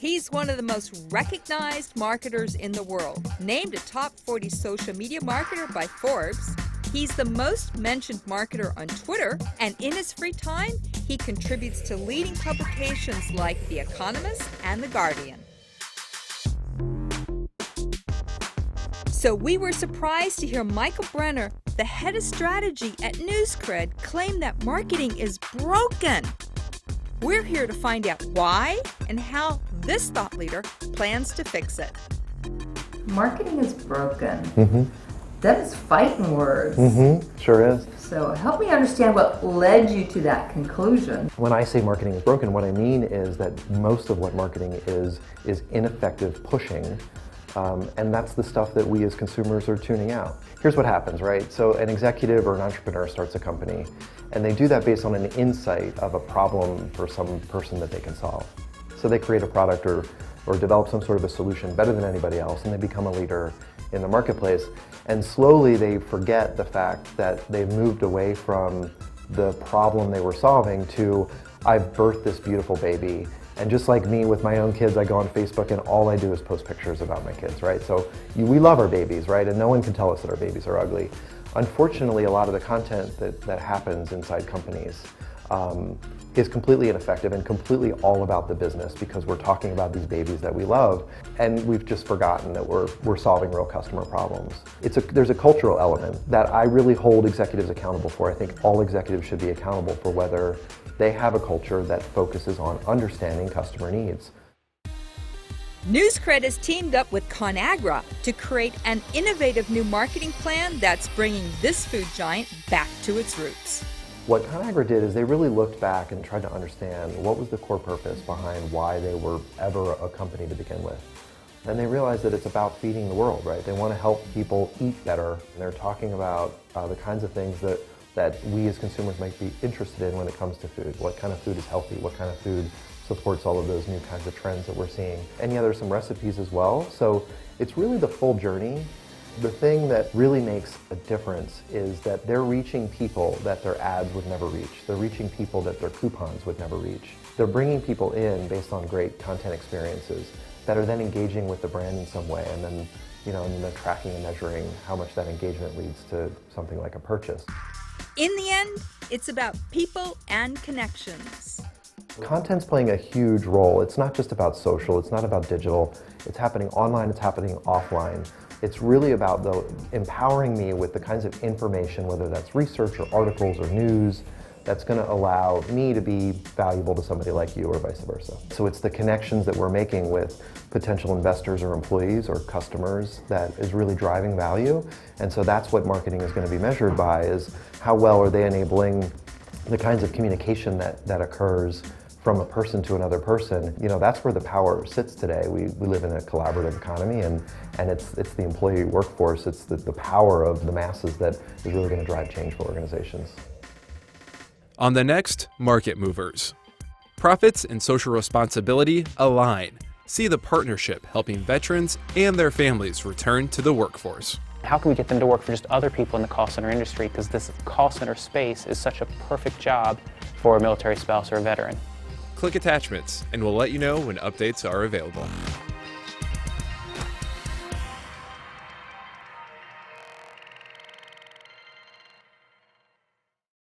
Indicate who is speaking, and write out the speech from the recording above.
Speaker 1: He's one of the most recognized marketers in the world. Named a top 40 social media marketer by Forbes, he's the most mentioned marketer on Twitter, and in his free time, he contributes to leading publications like The Economist and The Guardian. So we were surprised to hear Michael Brenner, the head of strategy at NewsCred, claim that marketing is broken. We're here to find out why and how this thought leader plans to fix it.
Speaker 2: Marketing is broken. That is fighting words.
Speaker 3: Sure is.
Speaker 2: So help me understand what led you to that conclusion.
Speaker 3: When I say marketing is broken, what I mean is that most of what marketing is ineffective pushing. And that's the stuff that we as consumers are tuning out. Here's what happens, right? So an executive or an entrepreneur starts a company, and they do that based on an insight of a problem for some person that they can solve. So they create a product or develop some sort of a solution better than anybody else, and they become a leader in the marketplace. And slowly they forget the fact that they've moved away from the problem they were solving to, I've birthed this beautiful baby. And just like me with my own kids, I go on Facebook and all I do is post pictures about my kids, right? So we love our babies, right? And no one can tell us that our babies are ugly. Unfortunately, a lot of the content that happens inside companies is completely ineffective and completely all about the business, because we're talking about these babies that we love, and we've just forgotten that we're solving real customer problems. There's a cultural element that I really hold executives accountable for. I think all executives should be accountable for whether they have a culture that focuses on understanding customer needs.
Speaker 1: NewsCred has teamed up with ConAgra to create an innovative new marketing plan that's bringing this food giant back to its roots.
Speaker 3: What ConAgra did is they really looked back and tried to understand what was the core purpose behind why they were ever a company to begin with. And they realized that it's about feeding the world, right? They want to help people eat better. And they're talking about the kinds of things that we as consumers might be interested in when it comes to food. What kind of food is healthy? What kind of food supports all of those new kinds of trends that we're seeing? And yeah, there's some recipes as well. So it's really the full journey. The thing that really makes a difference is that they're reaching people that their ads would never reach. They're reaching people that their coupons would never reach. They're bringing people in based on great content experiences that are then engaging with the brand in some way, and then, and then they're tracking and measuring how much that engagement leads to something like a purchase.
Speaker 1: In the end, it's about people and connections.
Speaker 3: Content's playing a huge role. It's not just about social, it's not about digital. It's happening online, it's happening offline. It's really about empowering me with the kinds of information, whether that's research or articles or news, that's going to allow me to be valuable to somebody like you or vice versa. So it's the connections that we're making with potential investors or employees or customers that is really driving value. And so that's what marketing is going to be measured by, is how well are they enabling the kinds of communication that occurs from a person to another person. That's where the power sits today. We live in a collaborative economy, and it's the employee workforce, it's the power of the masses that is really going to drive change for organizations.
Speaker 4: On the next Market Movers, profits and social responsibility align. See the partnership helping veterans and their families return to the workforce.
Speaker 5: How can we get them to work for just other people in the call center industry? Because this call center space is such a perfect job for a military spouse or a veteran.
Speaker 4: Click attachments and we'll let you know when updates are available.